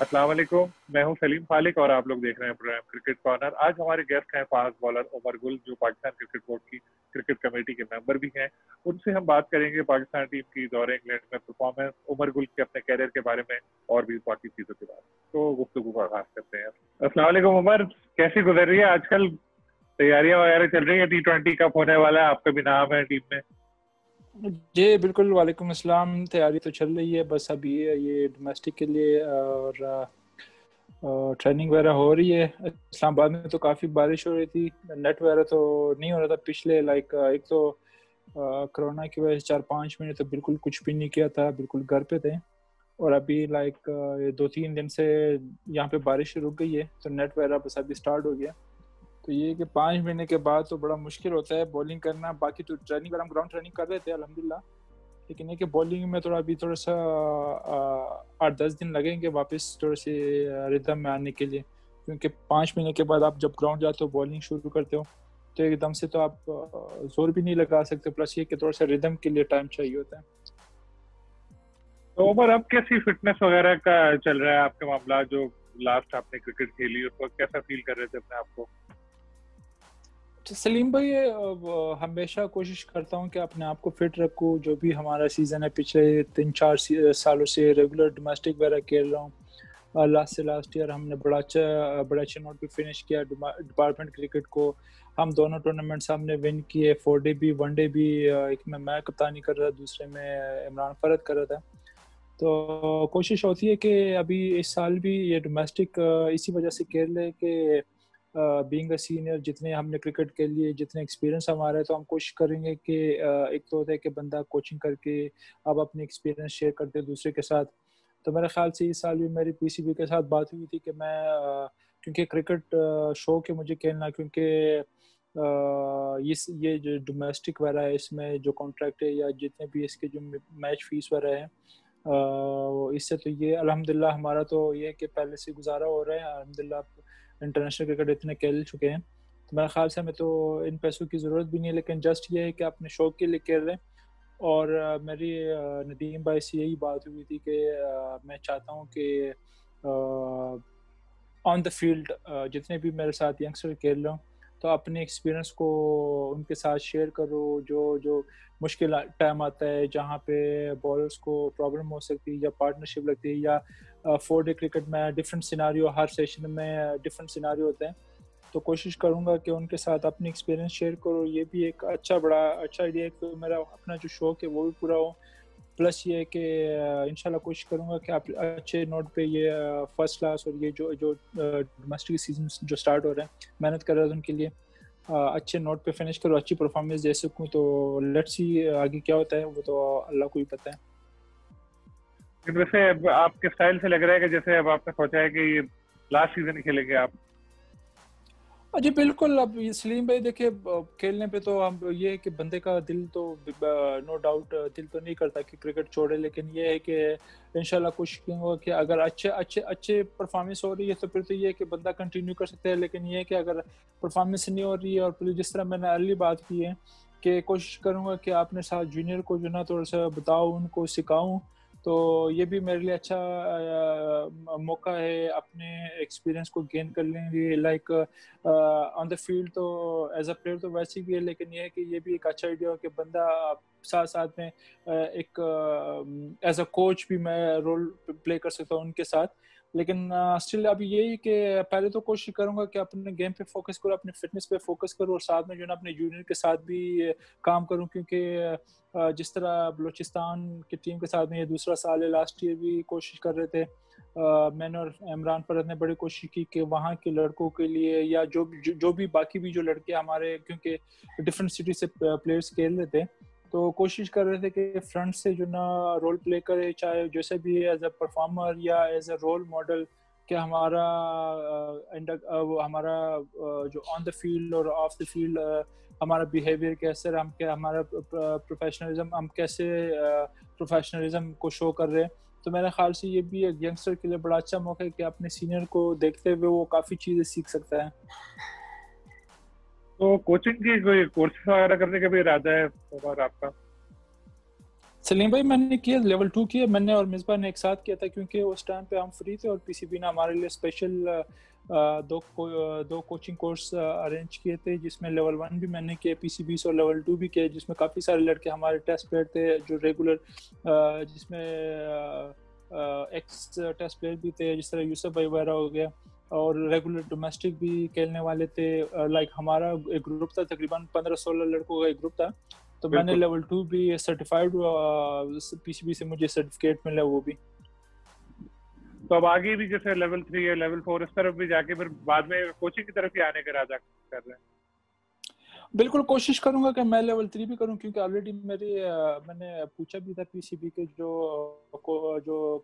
السلام علیکم، میں ہوں سلیم خالق اور آپ لوگ دیکھ رہے ہیں پروگرام کرکٹ کارنر۔ آج ہمارے گیسٹ ہیں فاسٹ بالر عمر گل، جو پاکستان کرکٹ بورڈ کی کرکٹ کمیٹی کے ممبر بھی ہیں۔ ان سے ہم بات کریں گے پاکستان ٹیم کی دورہ انگلینڈ میں پرفارمنس، عمر گل کے اپنے کیریئر کے بارے میں اور بھی باقی چیزوں کے بارے میں۔ تو گفتگو کا آغاز کرتے ہیں۔ السلام علیکم عمر، کیسی گزر رہی ہے آج کل؟ تیاریاں وغیرہ چل رہی ہیں؟ T20 کپ ہونے والا ہے، آپ کا بھی نام ہے ٹیم میں۔ جی بالکل، وعلیکم السلام۔ تیاری تو چل رہی ہے، بس ابھی یہ ڈومیسٹک کے لیے اور ٹریننگ وغیرہ ہو رہی ہے۔ اسلام آباد میں تو کافی بارش ہو رہی تھی، نیٹ وغیرہ تو نہیں ہو رہا تھا پچھلے ایک تو کرونا کی وجہ سے 4-5 مہینے تو بالکل کچھ بھی نہیں کیا تھا، بالکل گھر پہ تھے۔ اور ابھی 2-3 دن سے یہاں پہ بارش رک گئی ہے تو نیٹ وغیرہ بس ابھی اسٹارٹ ہو گیا۔ تو یہ کہ 5 مہینے کے بعد تو بڑا مشکل ہوتا ہے بولنگ کرنا۔ باقی تو ٹریننگ ہم گراؤنڈ ٹریننگ کر رہے تھے الحمدللہ، لیکن یہ کہ بولنگ میں تھوڑا سا 8-10 دن لگیں گے واپس تھوڑے سے ردم میں آنے کے لیے، کیونکہ 5 مہینے کے بعد آپ جب گراؤنڈ جاتے ہو بولنگ شروع کرتے ہو تو ایک دم سے تو آپ زور بھی نہیں لگا سکتے، پلس یہ کہ تھوڑا سا ردم کے لیے ٹائم چاہیے ہوتا ہے۔ تو عمر، اب کیسی فٹنس وغیرہ کا چل رہا ہے آپ کے معاملات؟ جو لاسٹ آپ نے کرکٹ کھیلی اس وقت کیسا فیل کر رہے تھے اپنے آپ کو؟ سلیم بھائی، ہمیشہ کوشش کرتا ہوں کہ اپنے آپ کو فٹ رکھوں۔ جو بھی ہمارا سیزن ہے پچھلے 3-4 سالوں سے ریگولر ڈومیسٹک وغیرہ کھیل رہا ہوں۔ لاسٹ ایئر ہم نے بڑا اچھے نوٹ پہ فنش کیا ڈپارٹمنٹ کرکٹ کو۔ ہم دونوں ٹورنامنٹس ہم نے ون کیے، 4 ڈے بھی 1 ڈے بھی۔ ایک میں کپتانی کر رہا تھا، دوسرے میں عمران فرد کر رہا تھا۔ تو کوشش ہوتی ہے کہ ابھی اس سال بھی یہ ڈومیسٹک اسی وجہ سے کھیل رہے کہ بینگ اے سینئر جتنے ہم نے کرکٹ کے لیے جتنے ایکسپیرینس ہمارا ہے، تو ہم کوشش کریں گے کہ ایک تو ہوتا ہے کہ بندہ کوچنگ کر کے اب اپنے ایکسپیرینس شیئر کرتے دوسرے کے ساتھ۔ تو میرے خیال سے اس سال بھی میری PCB کے ساتھ بات ہوئی تھی کہ میں کیونکہ کرکٹ شوق ہے مجھے کھیلنا، کیونکہ یہ جو ڈومیسٹک وغیرہ ہے اس میں جو کانٹریکٹ ہے یا جتنے بھی اس کے جو میچ فیس وغیرہ ہے، اس سے تو یہ الحمدللہ ہمارا تو یہ ہے کہ پہلے سے گزارا ہو رہا ہے الحمدللہ۔ انٹرنیشنل کرکٹ اتنے کھیل چکے ہیں تو میرے خیال سے ہمیں تو ان پیسوں کی ضرورت بھی نہیں ہے، لیکن جسٹ یہ ہے کہ اپنے شوق کے لیے کھیل رہے ہیں۔ اور میری ندیم بھائی سے یہی بات ہوئی تھی کہ میں چاہتا ہوں کہ آن دا فیلڈ جتنے بھی میرے ساتھ ینگسٹر کھیل رہے ہوں تو اپنے ایکسپیرینس کو ان کے ساتھ شیئر کرو۔ جو مشکل ٹائم آتا ہے جہاں پہ بالرس کو پرابلم ہو سکتی ہے یا پارٹنرشپ لگتی ہے، یا 4 ڈے کرکٹ میں ڈفرینٹ سیناریو، ہر سیشن میں ڈفرینٹ سیناریو ہوتے ہیں، تو کوشش کروں گا کہ ان کے ساتھ اپنی ایکسپیرینس شیئر کرو۔ یہ بھی ایک بڑا اچھا آئیڈیا ہے کہ میرا اپنا جو شوق ہے وہ بھی پورا ہو، پلس یہ ہے کہ انشاءاللہ کوشش کروں گا کہ آپ اچھے نوٹ پہ یہ فرسٹ کلاس اور یہ جو ڈومیسٹک سیزن جو سٹارٹ ہو رہے ہیں محنت کر رہا ہوں ان کے لیے اچھے نوٹ پہ فنش کرو، اچھی پرفارمنس دے سکوں۔ تو لیٹس سی آگے کیا ہوتا ہے، وہ تو اللہ کو ہی پتہ ہے۔ ویسے آپ کے سٹائل سے لگ رہا ہے کہ جیسے اب آپ نے سوچا ہے کہ یہ لاسٹ سیزن کھیلیں گے آپ؟ جی بالکل۔ اب سلیم بھائی دیکھیں، کھیلنے پہ تو ہم یہ ہے کہ بندے کا دل تو نو ڈاؤٹ دل تو نہیں کرتا کہ کرکٹ چھوڑے، لیکن یہ ہے کہ انشاءاللہ کوشش کروں گا کہ اگر اچھے پرفارمنس ہو رہی ہے تو پھر تو یہ ہے کہ بندہ کنٹینیو کر سکتا ہے، لیکن یہ ہے کہ اگر پرفارمنس نہیں ہو رہی ہے، اور پھر جس طرح میں نے ارلی بات کی ہے کہ کوشش کروں گا کہ اپنے ساتھ جونیئر کو جو نا تھوڑا سا بتاؤ، ان کو سکھاؤں، تو یہ بھی میرے لیے اچھا موقع ہے اپنے ایکسپیرینس کو گین کر لیں گے۔ آن دا فیلڈ تو ایز اے پلیئر تو ویسے بھی ہے، لیکن یہ ہے کہ یہ بھی ایک اچھا آئیڈیا ہو کہ بندہ ساتھ میں ایک ایز اے کوچ بھی میں رول پلے کر سکتا ہوں ان کے ساتھ۔ لیکن اسٹل ابھی یہی کہ پہلے تو کوشش کروں گا کہ اپنے گیم پہ فوکس کروں، اپنے فٹنس پہ فوکس کروں، اور ساتھ میں جو ہے نا اپنے جونیئر کے ساتھ بھی کام کروں، کیونکہ جس طرح بلوچستان کی ٹیم کے ساتھ میں یہ دوسرا سال ہے، لاسٹ ایئر بھی کوشش کر رہے تھے، میں نے اور عمران فرد نے بڑی کوشش کی کہ وہاں کے لڑکوں کے لیے یا جو بھی باقی بھی جو لڑکے ہمارے، کیونکہ ڈفرینٹ سٹی سے پلیئرس کھیل رہے تھے، تو کوشش کر رہے تھے کہ فرنٹ سے جو نا رول پلے کرے، چاہے جیسے بھی ایز اے پرفارمر یا ایز اے رول ماڈل، کہ ہمارا جو آن دا فیلڈ اور آف دا فیلڈ ہمارا بیہیویئر کیسے رہا، ہمارا پروفیشنلزم، ہم کیسے پروفیشنلزم کو شو کر رہے ہیں۔ تو میرے خیال سے یہ بھی ایک ینگسٹر کے لیے بڑا اچھا موقع ہے کہ اپنے سینئر کو دیکھتے ہوئے وہ کافی چیزیں سیکھ سکتا ہے۔ تو کوچنگ کی کوئی کورسز وغیرہ کرنے کا بھی ارادہ ہے آپ کا؟ سلیم بھائی میں نے کیا لیول 2 کیا، میں نے اور مصباح نے ایک ساتھ کیا تھا کیونکہ اس ٹائم پہ ہم فری تھے اور پی سی بی نے ہمارے لیے اسپیشل دو کوچنگ کورس ارینج کیے تھے، جس میں لیول 1 بھی میں نے کیا پی سی بی سے اور لیول 2 بھی کیا، جس میں کافی سارے لڑکے ہمارے ٹیسٹ پلیئر تھے جو ریگولر، جس میں ایکس ٹیسٹ پلیئر بھی تھے جس طرح یوسف بھائی وغیرہ ہو گیا، اور ریگولر ڈومیسٹک بھی کھیلنے والے تھے. لائک ہمارا ایک گروپ تھا، تقریباً 15-16 لڑکوں کا ایک گروپ تھا. تو میں نے لیول 2 بھی سرٹیفائڈ پی سی بی سے مجھے سرٹیفکیٹ ملا وہ بھی. تو اب آگے بھی جیسے لیول 3 یا لیول 4 اس طرف بھی جا کے پھر بعد میں کوچنگ کی طرف ہی آنے کا ارادہ کر رہے ہیں؟ بالکل کوشش کروں گا کہ میں لیول 3 بھی کروں، کیونکہ آلریڈی میں نے پوچھا بھی تھا پی سی بی کے جو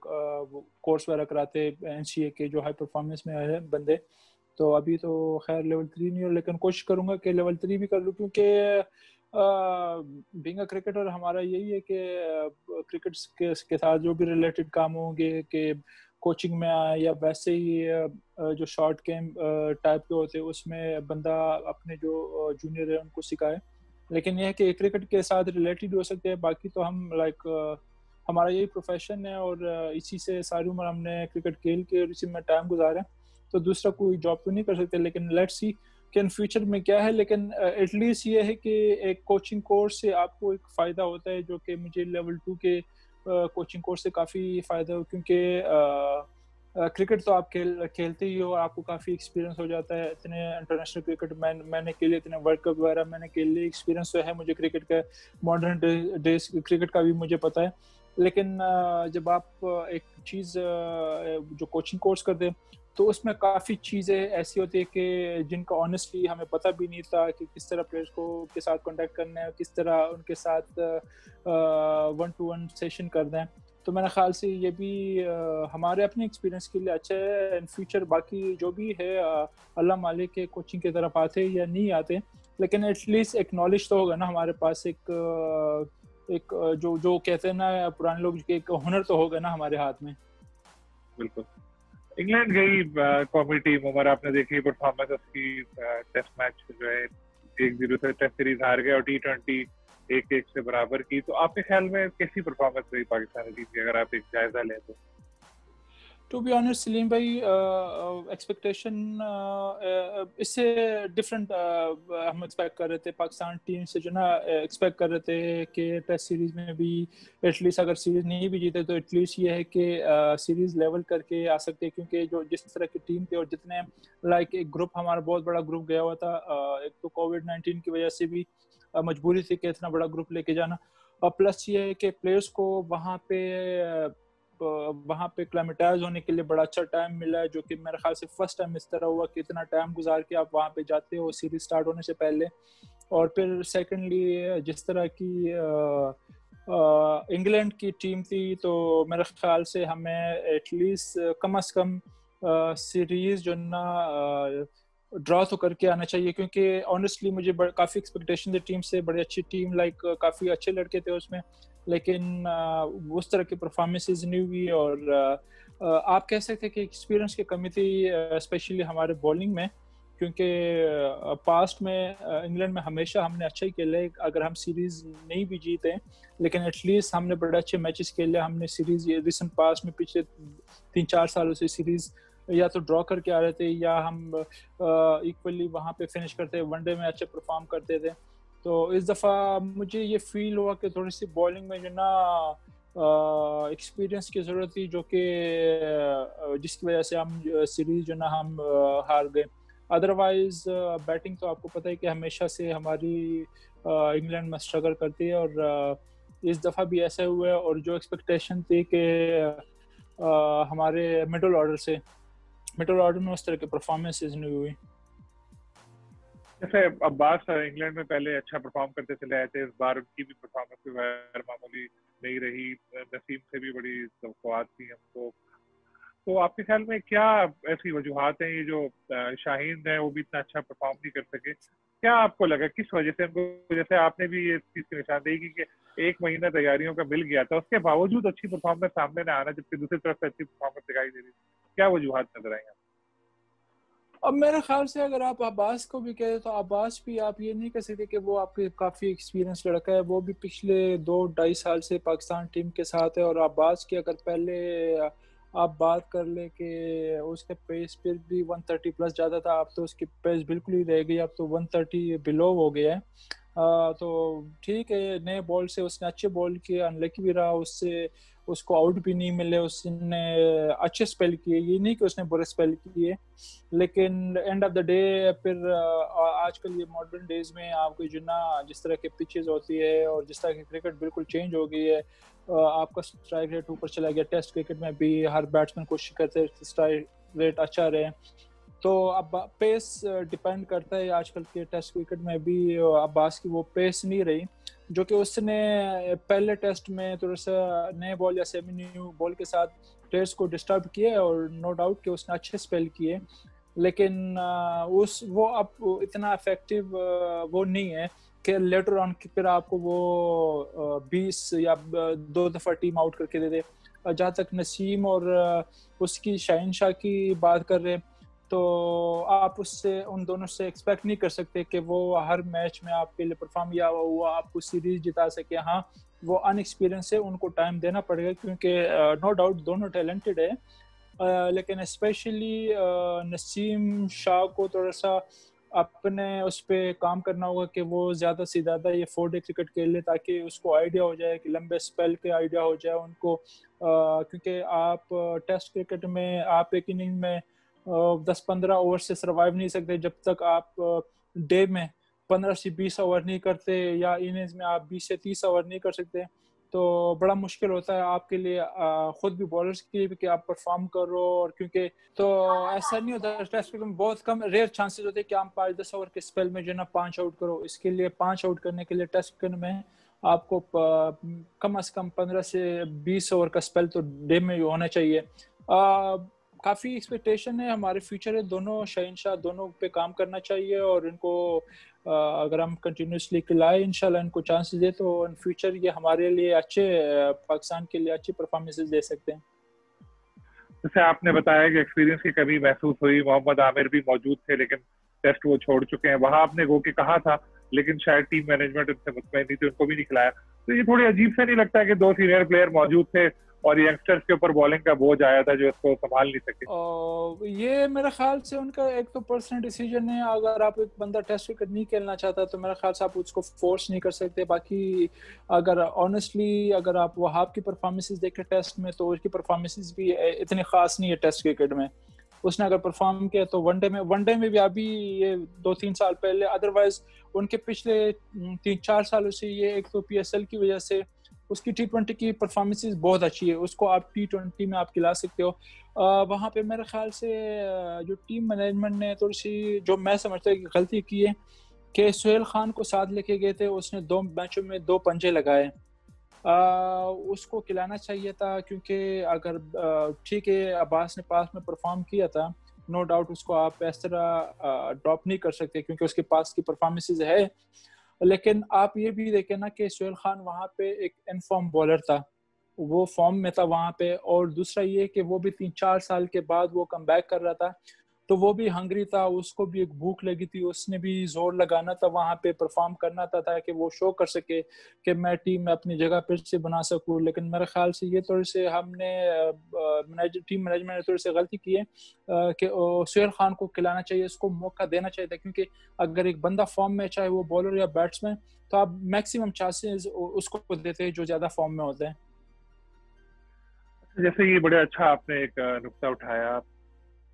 کورس وغیرہ کراتے این سی اے کے جو ہائی پرفارمنس میں ہے بندے. تو ابھی تو خیر لیول 3 نہیں ہو، لیکن کوشش کروں گا کہ لیول 3 بھی کر لوں، کیونکہ بینگ اے کرکٹر ہمارا یہی ہے کہ کرکٹ کے ساتھ جو بھی ریلیٹڈ کام ہوں گے کہ کوچنگ میں آئے یا ویسے ہی جو شارٹ گیم ٹائپ کے ہوتے ہیں اس میں بندہ اپنے جو جونیئر ہے ان کو سکھائے. لیکن یہ ہے کہ کرکٹ کے ساتھ ریلیٹڈ ہو سکتے ہیں، باقی تو ہم لائک ہمارا یہی پروفیشن ہے اور اسی سے ساری عمر ہم نے کرکٹ کھیل کے اور اسی میں ٹائم گزارا، تو دوسرا کوئی جاب تو نہیں کر سکتے. لیکن لیٹس سی کہ ان فیوچر میں کیا ہے، لیکن ایٹ لیسٹ یہ ہے کہ ایک کوچنگ کورس سے آپ کو ایک فائدہ ہوتا ہے، جو کہ مجھے لیول 2 کے کوچنگ کورس سے کافی فائدہ ہو، کیونکہ کرکٹ تو آپ کھیلتے ہی ہو، آپ کو کافی ایکسپیرینس ہو جاتا ہے. اتنے انٹرنیشنل کرکٹ میں نے کھیلے، اتنے ورلڈ کپ وغیرہ میں نے کھیلے، ایکسپیرینس تو ہے مجھے کرکٹ کا، ماڈرن ڈیز کرکٹ کا بھی مجھے پتہ ہے. لیکن جب آپ ایک چیز جو کوچنگ کورس کرتے تو اس میں کافی چیزیں ایسی ہوتی ہے کہ جن کا آنیسٹلی ہمیں پتہ بھی نہیں تھا کہ کس طرح پلیئرس کو کے ساتھ کانٹیکٹ کرنا ہے، کس طرح ان کے ساتھ 1-to-1 سیشن کرنا ہے. تو میرے خیال سے یہ بھی ہمارے اپنے ایکسپیرینس کے لیے اچھا ہے. ان فیوچر باقی جو بھی ہے اللہ مالک کے کوچنگ کی طرف آتے یا نہیں آتے، لیکن ایٹ لیسٹ ایک نالج تو ہوگا نا ہمارے پاس، ایک جو کہتے ہیں نا پرانے لوگ، ایک ہنر تو ہوگا نا ہمارے ہاتھ میں. بالکل. انگلینڈ گئی قومی ٹیم، عمر آپ نے دیکھی پرفارمنس اس کی، ٹیسٹ میچ جو ہے 1-0 سے ٹیسٹ سیریز ہار گئے اور T20 1-1 سے برابر کی. تو آپ کے خیال میں کیسی پرفارمنس رہی پاکستانی ٹیم کی، اگر آپ ایک جائزہ لیں تو؟ ٹو بی آنیسٹ سلیم بھائی، ایکسپیکٹیشن اس سے ڈفرینٹ ہم ایکسپیکٹ کر رہے تھے. پاکستان ٹیم سے جو نا ایکسپیکٹ کر رہے تھے کہ ٹیسٹ سیریز میں بھی ایٹ لیسٹ اگر سیریز نہیں بھی جیتے تو ایٹ لیسٹ یہ ہے کہ سیریز لیول کر کے آ سکتے، کیونکہ جو جس طرح کی ٹیم تھی اور جتنے لائک ایک گروپ ہمارا بہت بڑا گروپ گیا ہوا تھا. ایک تو کووڈ-19 کی وجہ سے بھی مجبوری تھی کہ اتنا بڑا گروپ لے کے جانا، اور پلس یہ ہے کہ پلیئرس کو وہاں پہ کلائمیٹائز ہونے کے لیے بڑا اچھا ٹائم ملا ہے، جو کہ میرے خیال سے فرسٹ ٹائم اس طرح ہوا کہ اتنا ٹائم گزار کے آپ وہاں پہ جاتے ہو سیریز سٹارٹ ہونے سے پہلے. اور پھر سیکنڈلی جس طرح کی انگلینڈ کی ٹیم تھی، تو میرے خیال سے ہمیں ایٹ لیسٹ کم از کم سیریز جو نا ڈرا تو کر کے آنا چاہیے، کیونکہ آنیسٹلی مجھے کافی ایکسپیکٹیشن تھی ٹیم سے، بڑی اچھی ٹیم، لائک کافی اچھے لڑکے تھے اس میں، لیکن اس طرح کی پرفارمنسز نہیں ہوئی. اور آپ کہہ سکتے کہ ایکسپیرینس کی کمی تھی اسپیشلی ہمارے بولنگ میں، کیونکہ پاسٹ میں انگلینڈ میں ہمیشہ ہم نے اچھا ہی کھیلا ہے. اگر ہم سیریز نہیں بھی جیتے لیکن ایٹ لیسٹ ہم نے بڑے اچھے میچز کھیلے. ہم نے سیریز ریسنٹ پاسٹ میں پچھلے 3-4 سالوں سے سیریز یا تو ڈرا کر کے آ رہے تھے یا ہم ایکولی وہاں پہ فنش کرتے، ون ڈے میں اچھے پرفارم کرتے تھے. تو اس دفعہ مجھے یہ فیل ہوا کہ تھوڑی سی بالنگ میں جو نا ایکسپیرینس کی ضرورت تھی، جو کہ جس کی وجہ سے ہم سیریز جو نا ہم ہار گئے. ادروائز بیٹنگ تو آپ کو پتہ ہے کہ ہمیشہ سے ہماری انگلینڈ میں اسٹرگل کرتی ہے، اور اس دفعہ بھی ایسا ہوا ہے. اور جو ایکسپیکٹیشن تھی کہ ہمارے مڈل آرڈر میں اس طرح کی پرفارمنسز نہیں ہوئی. جیسے عباس انگلینڈ میں پہلے اچھا پرفارم کرتے چلے آئے تھے، اس بار ان کی بھی پرفارمنس غیر معمولی نہیں رہی. نسیم سے بھی بڑی توقعات تھی ہم کو. تو آپ کے خیال میں کیا ایسی وجوہات ہیں یہ جو شاہین ہے وہ بھی اتنا اچھا پرفارم نہیں کر سکے؟ کیا آپ کو لگا کس وجہ سے ان کو، جیسے آپ نے بھی یہ چیز کی نشاندہی کی کہ 1 مہینہ تیاریوں کا مل گیا تھا، اس کے باوجود اچھی پرفارمنس سامنے نہ آنا، جبکہ دوسری طرف سے اچھی پرفارمنس دکھائی دے رہی، کیا وجوہات نظر آئی ہیں؟ اب میرے خیال سے اگر آپ عباس کو بھی کہے تو عباس بھی آپ یہ نہیں کہہ سکتے کہ وہ آپ کے کافی ایکسپیرینس لڑکا ہے، وہ بھی پچھلے 2-2.5 سال سے پاکستان ٹیم کے ساتھ ہے، اور عباس کی اگر پہلے آپ بات کر لیں کہ اس کے پیس پھر بھی 130 پلس جاتا تھا، اب تو اس کی پیس بالکل ہی رہ گئی، اب تو 130 بلو ہو گیا ہے۔ تو ٹھیک ہے، نئے بال سے اس نے اچھے بال کیے، انلکی بھی رہا اس سے، اس کو آؤٹ بھی نہیں ملے، اس نے اچھے سپیل کیے، یہ نہیں کہ اس نے برے سپیل کیے، لیکن اینڈ آف دا ڈے پھر آج کل یہ ماڈرن ڈیز میں آپ کو جس طرح کے پچز ہوتی ہے اور جس طرح کی کرکٹ بالکل چینج ہو گئی ہے، آپ کا اسٹرائک ریٹ اوپر چلا گیا، ٹیسٹ کرکٹ میں بھی ہر بیٹسمین کوشش کرتے ہیں اسٹرائک ریٹ اچھا رہے، تو اب پیس ڈیپینڈ کرتا ہے آج کل کے ٹیسٹ کرکٹ میں بھی، عباس کی وہ پیس نہیں رہی جو کہ اس نے پہلے ٹیسٹ میں تھوڑا سا نئے بال یا سیمی نیو بال کے ساتھ پلیئرس کو ڈسٹرب کیے، اور نو ڈاؤٹ کہ اس نے اچھے سپیل کیے، لیکن وہ اب اتنا افیکٹو وہ نہیں ہے کہ لیٹر آن پھر آپ کو وہ 20 یا 2 دفعہ ٹیم آؤٹ کر کے دے دے۔ جہاں تک نسیم اور اس کی شاہین شاہ کی بات کر رہے، تو آپ اس سے ان دونوں سے ایکسپیکٹ نہیں کر سکتے کہ وہ ہر میچ میں آپ کے لیے پرفارم یا وہ آپ کو سیریز جتا سکے۔ ہاں وہ ان ایکسپیرینس ہے، ان کو ٹائم دینا پڑے گا، کیونکہ نو ڈاؤٹ دونوں ٹیلنٹڈ ہے، لیکن اسپیشلی نسیم شاہ کو تھوڑا سا اپنے اس پہ کام کرنا ہوگا کہ وہ زیادہ سے زیادہ یہ 4 ڈے کرکٹ کھیل لے، تاکہ اس کو آئیڈیا ہو جائے کہ لمبے سپیل کے آئیڈیا ہو جائے ان کو، کیونکہ آپ ٹیسٹ کرکٹ میں آپ ایک اننگ میں 10-15 اوور سے سروائیو نہیں سکتے جب تک آپ ڈے میں 15 سے 20 اوور نہیں کرتے، یا اننگز میں آپ 20 سے 30 اوور نہیں کر سکتے، تو بڑا مشکل ہوتا ہے آپ کے لیے، خود بھی بالرز کے لیے بھی کہ آپ پرفارم کرو، اور کیونکہ تو ایسا نہیں ہوتا ٹیسٹ کرکٹ میں، بہت کم ریئر چانسز ہوتے ہیں کہ آپ 5-10 اوور کے اسپیل میں جو ہے نا 5 آؤٹ کرو، اس کے لیے 5 آؤٹ کرنے کے لیے ٹیسٹ کرکٹ میں آپ کو کم از کم 15 سے 20 اوور کا اسپیل تو ڈے میں ہونا چاہیے۔ کافی ایکسپیکٹیشن ہے، ہمارے فیوچر ہے، دونوں شاہین شاہ دونوں پہ کام کرنا چاہیے، اور ان کو اگر ہم کنٹینیوسلی کھلائے انشاءاللہ ان کو چانسز دے تو ان فیوچر یہ ہمارے لیے اچھے، پاکستان کے لیے اچھی پرفارمنسز دے سکتے ہیں۔ جیسے آپ نے بتایا کہ ایکسپیرینس کی کمی محسوس ہوئی، محمد عامر بھی موجود تھے لیکن ٹیسٹ وہ چھوڑ چکے ہیں، وہاں آپ نے گو کے کہا تھا لیکن شاید ٹیم مینجمنٹ ان سے مطمئن نہیں تھی، ان کو بھی نہیں کھلایا، تو یہ تھوڑی عجیب سے نہیں لگتا کہ 2 سینئر پلیئر موجود تھے اور ینگسٹرز کے اوپر بالنگ کا بوجھ آیا تھا جو اس کو سنبھال نہیں سکے؟ یہ میرے خیال سے ان کا ایک تو پرسنل ڈیسیجن ہے، اگر آپ ایک بندہ ٹیسٹ کرکٹ نہیں کھیلنا چاہتا تو میرے خیال سے آپ اس کو فورس نہیں کر سکتے، باقی اگر آنیسٹلی اگر آپ وہاب کی پرفارمنسز دیکھیں ٹیسٹ میں تو اس کی پرفارمنسز بھی اتنی خاص نہیں ہے ٹیسٹ کرکٹ میں، اس نے اگر پرفارم کیا تو ون ڈے میں بھی ابھی یہ 2-3 سال پہلے، ادروائز ان کے پچھلے 3-4 سالوں سے یہ ایک تو پی ایس ایل کی وجہ سے اس کی T20 کی پرفارمنسز بہت اچھی ہے، اس کو آپ T20 میں آپ کھلا سکتے ہو۔ وہاں پہ میرے خیال سے جو ٹیم مینجمنٹ نے تھوڑی سی، جو میں سمجھتا ہوں کہ غلطی کی ہے کہ سہیل خان کو ساتھ لے کے گئے تھے، اس نے 2 میچوں میں 2 پنجے لگائے، اس کو کھلانا چاہیے تھا، کیونکہ اگر ٹھیک ہے عباس نے پاس میں پرفارم کیا تھا، نو ڈاؤٹ اس کو آپ اس طرح ڈراپ نہیں کر سکتے کیونکہ اس کے پاس کی پرفارمنسز ہے، لیکن آپ یہ بھی دیکھیں نا کہ سہیل خان وہاں پہ ایک انفارم بالر تھا، وہ فارم میں تھا وہاں پہ، اور دوسرا یہ کہ وہ بھی 3-4 سال کے بعد وہ کم بیک کر رہا تھا، تو وہ بھی ہنگری تھا، اس کو بھی ایک بھوک لگی تھی، اس نے بھی زور لگانا تھا وہاں پہ، پرفارم کرنا تھا تاکہ وہ شو کر سکے کہ میں ٹیم میں اپنی جگہ پھر سے بنا سکوں، لیکن میرے خیال سے یہ تھوڑے سے ہم نے ٹیم مینجمنٹ نے تھوڑی سی غلطی کی ہے کہ سہیل خان کو کھلانا چاہیے، اس کو موقع دینا چاہیے تھا، کیونکہ اگر ایک بندہ فارم میں چاہے وہ بالر یا بیٹسمین، تو آپ میکسیمم چانسز اس کو دیتے ہیں جو زیادہ فارم میں ہوتے ہیں۔ جیسے یہ بڑے اچھا آپ نے ایک نقطہ اٹھایا،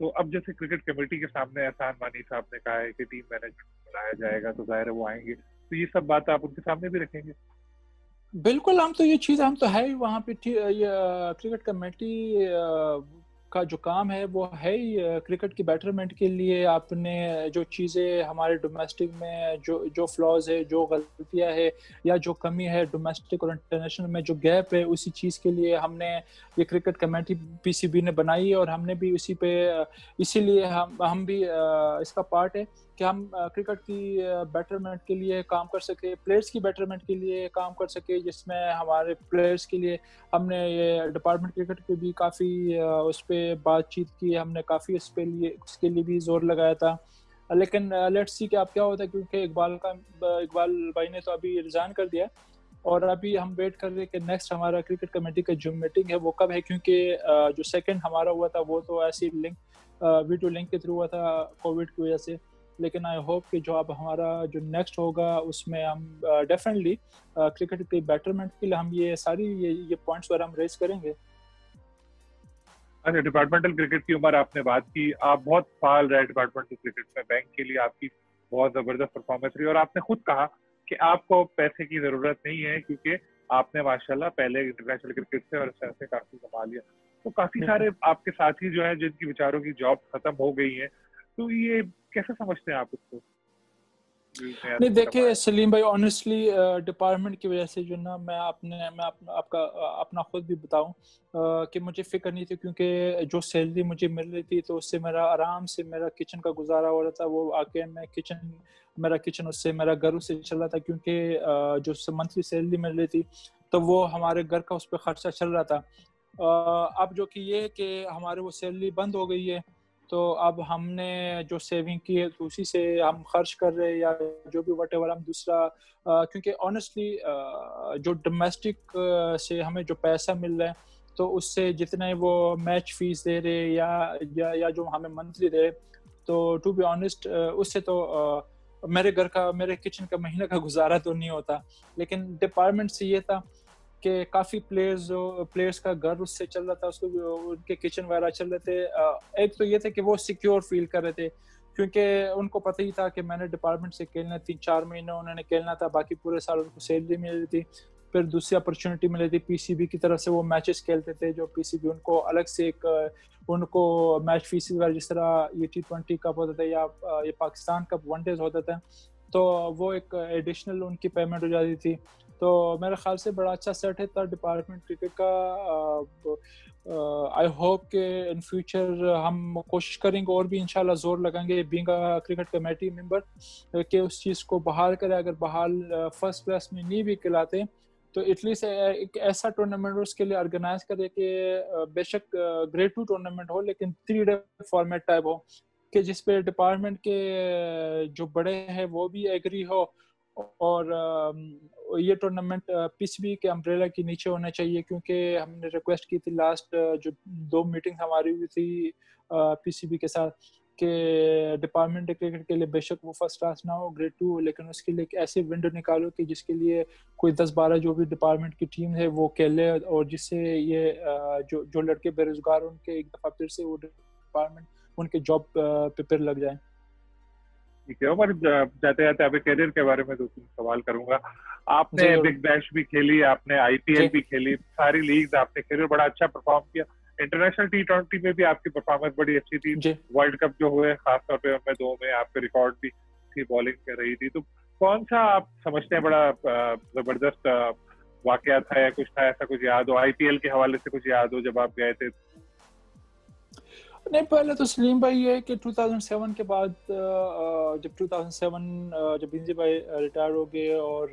تو اب جیسے کرکٹ کمیٹی کے سامنے احسان مانی صاحب نے کہا ہے کہ ٹیم مینجمنٹ بنایا جائے گا، تو ظاہر ہے وہ آئیں گے، تو یہ سب بات آپ ان کے سامنے بھی رکھیں گے؟ بالکل، ہم تو یہ چیز ہم تو ہے ہی وہاں پہ، کرکٹ کمیٹی کا جو کام ہے وہ ہے ہی کرکٹ کی بیٹرمنٹ کے لیے، آپ نے جو چیزیں ہمارے ڈومیسٹک میں جو فلاز ہے، جو غلطیاں ہے یا جو کمی ہے ڈومیسٹک اور انٹرنیشنل میں جو گیپ ہے، اسی چیز کے لیے ہم نے یہ cricket committee P C B نے بنائی ہے، اور ہم نے بھی اسی پہ اسی لیے ہم بھی اس کا پارٹ ہے کہ ہم کرکٹ کی بیٹرمنٹ کے لیے کام کر سکے، پلیئرس کی بیٹرمنٹ کے لیے کام کر سکے، جس میں ہمارے پلیئرس کے لیے ہم نے یہ ڈپارٹمنٹ کرکٹ پہ بھی کافی اس پہ بات چیت کی, ہم نے کافی اس کے لیے بھی زور لگایا تھا, لیکن لیٹس سی کہ اب کیا ہوتا ہے, کیونکہ اقبال بھائی نے تو ابھی ریزائن کر دیا, اور ابھی ہم ویٹ کر رہے ہیں کہ نیکسٹ ہمارا کرکٹ کمیٹی کا جو میٹنگ ہے وہ کب ہے, کیونکہ جو سیکنڈ ہمارا ہوا تھا وہ تو ایسی ویڈیو لنک کے تھرو ہوا تھا کووڈ کی وجہ سے, لیکن آئی ہوپ کہ جو اب ہمارا جو نیکسٹ ہوگا اس میں ہم ڈیفینیٹلی کرکٹ کے بیٹرمنٹ کے لیے ہم یہ پوائنٹس وغیرہ ہم ریز کریں گے. اچھا, ڈپارٹمنٹل کرکٹ کی عمر آپ نے بات کی, آپ بہت فعال رہے ڈپارٹمنٹل کرکٹ میں, بینک کے لیے آپ کی بہت زبردست پرفارمنس رہی, اور آپ نے خود کہا کہ آپ کو پیسے کی ضرورت نہیں ہے کیونکہ آپ نے ماشاءاللہ پہلے انٹرنیشنل کرکٹ سے اور اس سے کافی کما لیا. تو کافی سارے آپ کے ساتھی جو ہیں جن کی بیچاروں کی جاب ختم ہو گئی ہیں, تو یہ کیسے سمجھتے ہیں آپ اس کو؟ نہیں دیکھیے سلیم بھائی, آنیسٹلی ڈپارٹمنٹ کی وجہ سے جو نا میں آپ کا اپنا خود بھی بتاؤں کہ مجھے فکر نہیں تھی, کیونکہ جو سیلری مجھے مل رہی تھی تو اس سے میرا آرام سے میرا کچن کا گزارا ہو رہا تھا. وہ آ کے میرا کچن اس سے میرا گھر اس سے چل رہا تھا, کیونکہ جو منتھلی سیلری مل رہی تھی تو وہ ہمارے گھر کا اس پہ خرچہ چل رہا تھا. اب جو کہ یہ کہ ہمارے وہ سیلری بند ہو گئی ہے, تو اب ہم نے جو سیونگ کی ہے تو اسی سے ہم خرچ کر رہے ہیں, یا جو بھی وٹ ایور ہم دوسرا, کیونکہ آنیسٹلی جو ڈومیسٹک سے ہمیں جو پیسہ مل رہا ہے تو اس سے جتنے وہ میچ فیس دے رہے یا جو ہمیں منتھلی دے رہے, تو ٹو بی آنیسٹ اس سے تو میرے کچن کا مہینہ کا گزارا تو نہیں ہوتا. لیکن ڈپارٹمنٹ سے یہ تھا کہ کافی پلیئرز کا گھر اس سے چل رہا تھا, اس کو ان کے کچن وغیرہ چل رہے تھے. ایک تو یہ تھا کہ وہ سیکیور فیل کر رہے تھے, کیونکہ ان کو پتہ ہی تھا کہ میں نے ڈپارٹمنٹ سے کھیلنا 3-4 مہینے انہوں نے کھیلنا تھا, باقی پورے سال ان کو سیلری مل رہی تھی. پھر دوسری اپرچونٹی ملی تھی پی سی بی کی طرف سے, وہ میچز کھیلتے تھے, جو پی سی بی ان کو الگ سے ایک ان کو میچ فیسز وغیرہ, جس طرح یہ T20 کپ ہوتا تھا یا یہ پاکستان کپ ون ڈیز ہوتا تھا, تو وہ ایک ایڈیشنل ان کی پیمنٹ ہو جاتی تھی. تو میرے خیال سے بڑا اچھا سیٹ ہے تھا ڈپارٹمنٹ کرکٹ کا. آئی ہوپ کہ ان فیوچر ہم کوشش کریں گے اور بھی انشاءاللہ زور لگائیں گے بینگ کرکٹ کمیٹی ممبر کہ اس چیز کو بحال کرے. اگر بحال فرسٹ کلاس میں نہیں بھی کھلاتے تو ایٹ لیسٹ ایک ایسا ٹورنامنٹ اس کے لیے آرگنائز کرے کہ بے شک گریڈ 2 ٹورنامنٹ ہو, لیکن 3 ڈے فارمیٹ ٹائپ ہو, کہ جس پہ ڈپارٹمنٹ کے جو بڑے ہیں وہ بھی ایگری ہو, اور یہ ٹورنامنٹ پی سی بی کے امبریلا کے نیچے ہونا چاہیے. کیونکہ ہم نے ریکویسٹ کی تھی لاسٹ جو 2 میٹنگ ہماری ہوئی تھی پی سی بی کے ساتھ کہ ڈپارٹمنٹ کرکٹ کے لیے بے شک وہ فرسٹ کلاس نہ ہو, گریڈ 2 ہو, لیکن اس کے لیے ایک ایسی ونڈو نکالو کہ جس کے لیے کوئی 10-12 جو بھی ڈپارٹمنٹ کی ٹیم ہے وہ کھیلے, اور جس سے یہ جو لڑکے بے روزگار ان کے ایک دفعہ پھر سے وہ ڈپارٹمنٹ ان کے جاب پہ پھر لگ جائیں. ٹھیک ہے عمر, جاتے جاتے آپ کیریئر کے بارے میں 2-3 سوال کروں گا. آپ نے بگ بیش بھی کھیلی, آپ نے آئی پی ایل بھی کھیلی, ساری لیگز آپ نے کھیلی اور بڑا اچھا پرفارم کیا. انٹرنیشنل T20 میں بھی آپ کی پرفارمنس بڑی اچھی تھی. ورلڈ کپ جو ہوئے خاص طور پہ ان میں 2 میں آپ کے ریکارڈ بھی تھی, بالنگ کر رہی تھی. تو کون سا آپ سمجھتے ہیں بڑا زبردست واقعہ تھا یا کچھ تھا ایسا کچھ یاد ہو, آئی پی ایل کے حوالے سے کچھ یاد ہو جب آپ گئے تھے؟ نہیں, پہلے تو سلیم بھائی یہ کہ 2007 کے بعد جب 2007 جب بنزی بھائی ریٹائر ہو گئے, اور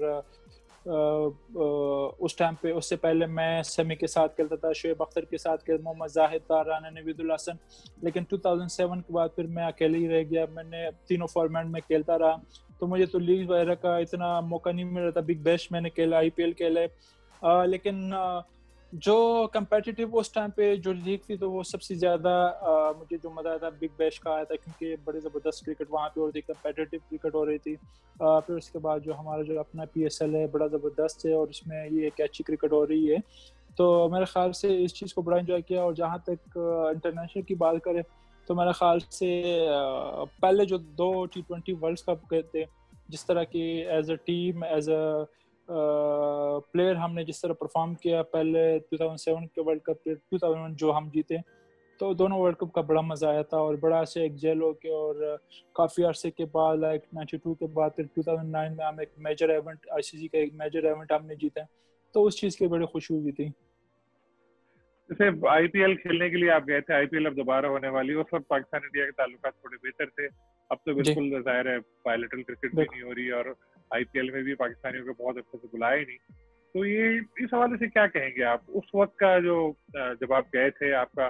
اس ٹائم پہ اس سے پہلے میں سیمی کے ساتھ کھیلتا تھا, شعیب اختر کے ساتھ کھیلتا, محمد زاہد تھا, رانا نوید الحسن. لیکن 2007 کے بعد پھر میں اکیلے ہی رہ گیا, میں نے تینوں فارمیٹ میں کھیلتا رہا, تو مجھے تو لیگ وغیرہ کا اتنا موقع نہیں مل رہا تھا. بگ بیش میں نے کھیلا, آئی پی ایل کھیلے, لیکن جو کمپیٹیٹیو اس ٹائم پہ جو لیگ تھی تو وہ سب سے زیادہ مجھے جو مزہ آیا تھا بگ بیش کا آیا تھا, کیونکہ بڑے زبردست کرکٹ وہاں پہ ہو رہی تھی, کمپیٹیٹیو کرکٹ ہو رہی تھی. پھر اس کے بعد جو ہمارا جو اپنا پی ایس ایل ہے بڑا زبردست ہے, اور اس میں یہ ایک اچھی کرکٹ ہو رہی ہے. تو میرے خیال سے اس چیز کو بڑا انجوائے کیا. اور جہاں تک انٹرنیشنل کی بات کریں تو میرے خیال سے پہلے جو 2 T20 ورلڈ کپ گئے تھے, جس طرح کی as a team as a player ہم نے جس طرح پرفارم کیا, پہلے 2007 کے ورلڈ کپ پھر 2001 جو ہم جیتے, تو دونوں ورلڈ کپ کا بڑا مزہ آیا تھا. اور بڑا سے ایک جیل ہو کے, اور کافی عرصے کے بعد لائک 92 کے بعد پھر 2009 میں ہم ایک میجر ایونٹ آئی سی سی کا ایک میجر ایونٹ ہم نے جیتا, تو اس چیز کی بڑی خوشی ہوئی تھی. جیسے آئی پی ایل کھیلنے کے لیے آپ گئے تھے, آئی پی ایل اب دوبارہ ہونے والی, اس وقت پاکستان انڈیا کے تعلقات تھوڑے بہتر تھے. اب تو بالکل ظاہر ہے بائیلیٹرل کرکٹ بھی نہیں ہو رہی, اور آئی پی ایل میں بھی پاکستانیوں کو بہت اچھے سے بلایا ہی نہیں. تو یہ اس حوالے سے کیا کہیں گے آپ, اس وقت کا جو جب آپ گئے تھے آپ کا